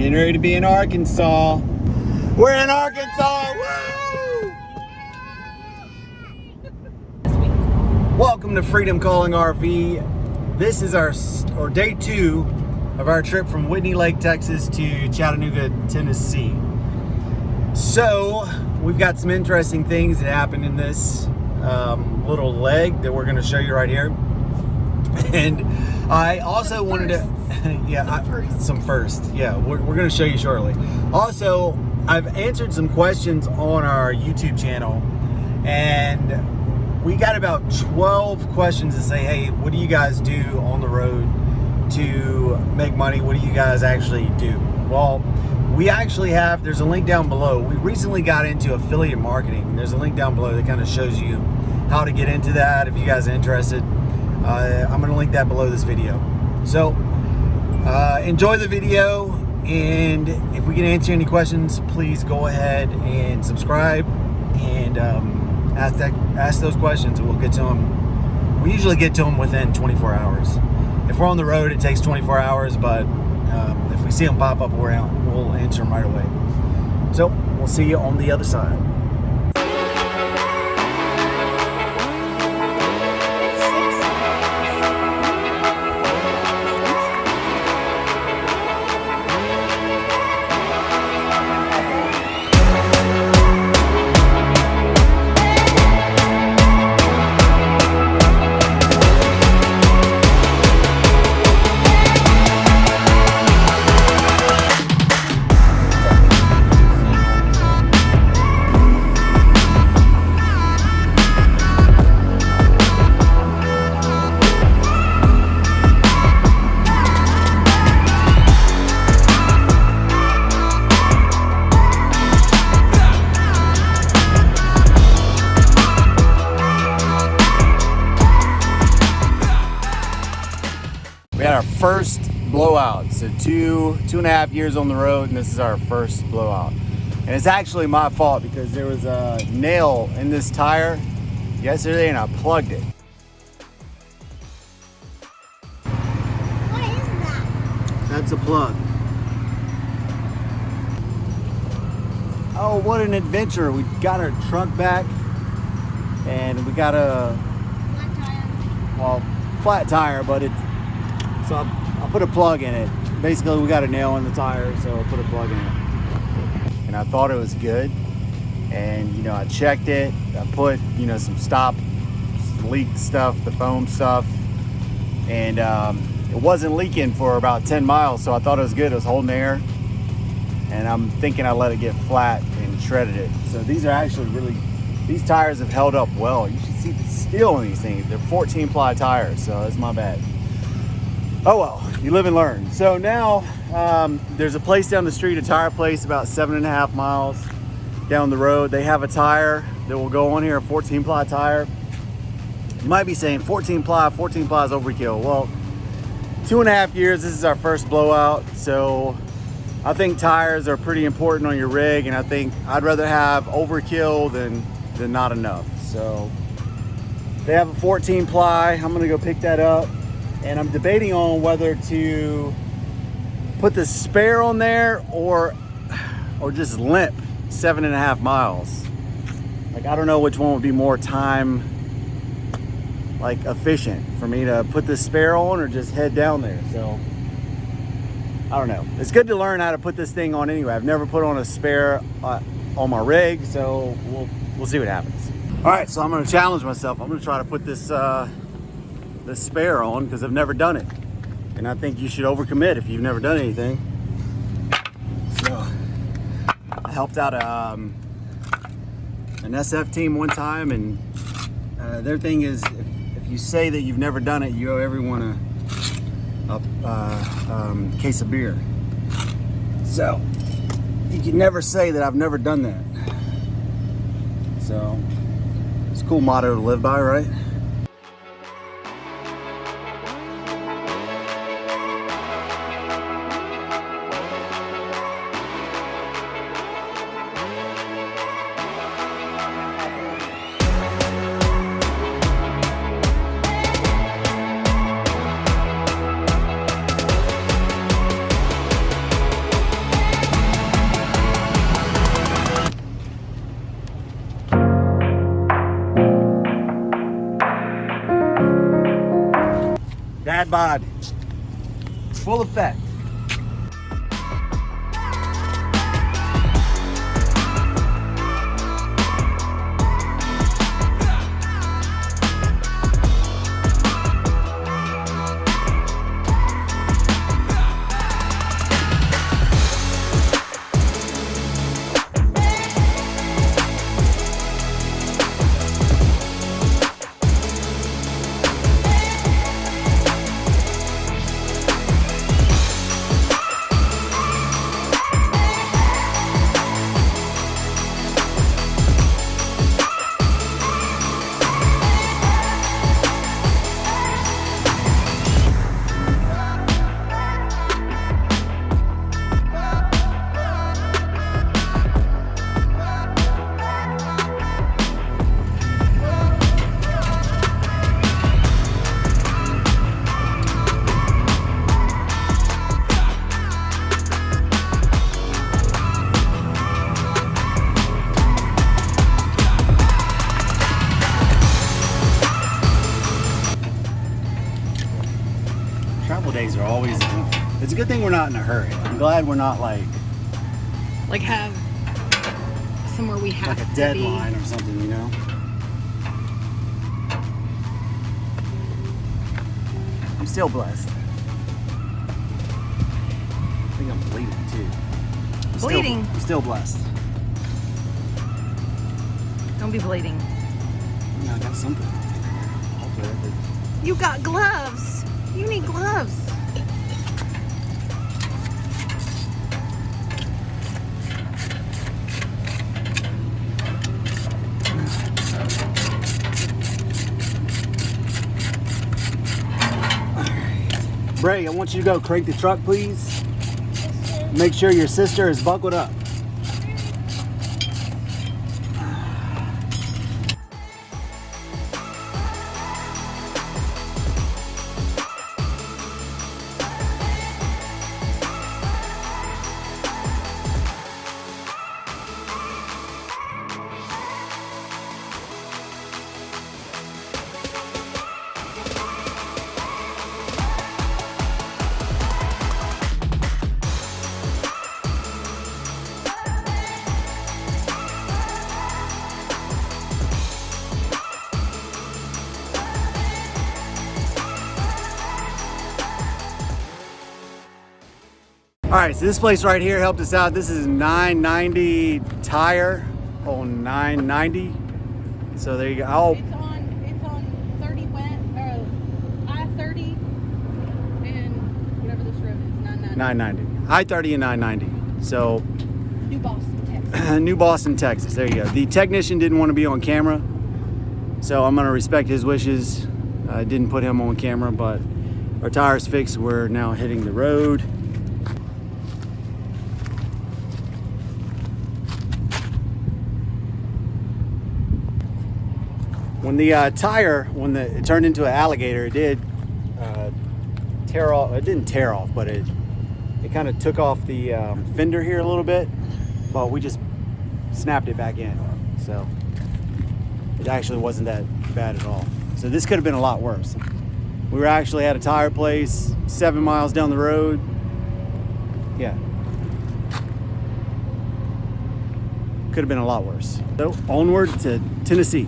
Getting ready to be in Arkansas. We're in Arkansas! Woo! Welcome to Freedom Calling RV. This is our day 2 of our trip from Whitney Lake, Texas to Chattanooga, Tennessee. So we've got some interesting things that happened in this little leg that we're going to show you right here. And I also wanted to, some first. Yeah, we're going to show you shortly. Also, I've answered some questions on our YouTube channel, and we got about 12 questions to say, hey, what do you guys do on the road to make money? What do you guys actually do? Well, we actually have, there's a link down below. We recently got into affiliate marketing. There's a link down below that kind of shows you how to get into that if you guys are interested. I'm going to link that below this video. So enjoy the video, and if we can answer any questions, please go ahead and subscribe and ask those questions, and we'll get to them. We usually get to them within 24 hours. If we're on the road, it takes 24 hours, but if we see them pop up, we'll answer them right away. So we'll see you on the other side. We had our first blowout, so two and a half years on the road, and this is our first blowout. And it's actually my fault because there was a nail in this tire yesterday and I plugged it. What is that? That's a plug. Oh, what an adventure. We got our truck back and we got a flat tire, but so I put a plug in it. Basically, we got a nail in the tire, so I put a plug in it. And I thought it was good. And, I checked it. I put, some leak stuff, the foam stuff. And it wasn't leaking for about 10 miles, so I thought it was good. It was holding air. And I'm thinking I let it get flat and shredded it. So these are actually these tires have held up well. You should see the steel in these things. They're 14-ply tires, so that's my bad. Oh well, you live and learn. So now there's a place down the street, a tire place about 7.5 miles down the road. They have a tire that will go on here, a 14-ply tire. You might be saying 14-ply is overkill. Well, 2.5 years, this is our first blowout. So I think tires are pretty important on your rig, and I think I'd rather have overkill than not enough. So they have a 14-ply. I'm gonna go pick that up. And I'm debating on whether to put the spare on there or just limp 7.5 miles. Like, I don't know which one would be more time efficient for me to put the spare on or just head down there. So I don't know. It's good to learn how to put this thing on anyway. I've never put on a spare on my rig, so we'll see what happens. All right, so I'm gonna challenge myself. I'm gonna try to put this spare on because I've never done it, and I think you should overcommit if you've never done anything. So I helped out an SF team one time, and their thing is if you say that you've never done it, you owe everyone a case of beer. So you can never say that I've never done that. So it's a cool motto to live by, right? bod. Full effect. Travel days are always, it's a good thing we're not in a hurry. I'm glad we're not like have somewhere we have like a to deadline be. or something, you know? I'm still blessed. I think I'm bleeding too. Bleeding? I'm still blessed. Don't be bleeding. Yeah, I got something. Hopefully I did. You got gloves. You need gloves. Bray, I want you to go crank the truck, please. Make sure your sister is buckled up. All right, so this place right here helped us out. This is 990 tire on 990. So there you go. Oh, It's on 30 I-30 and whatever this road is, 990. 990. I-30 and 990. So New Boston, Texas. New Boston, Texas. There you go. The technician didn't want to be on camera, so I'm gonna respect his wishes. I didn't put him on camera, but our tire's fixed. We're now hitting the road. When the tire, it turned into an alligator, it did tear off. It didn't tear off, but it kind of took off the fender here a little bit. But we just snapped it back in, so it actually wasn't that bad at all. So this could have been a lot worse. We were actually at a tire place 7 miles down the road. Yeah, could have been a lot worse. So onward to Tennessee.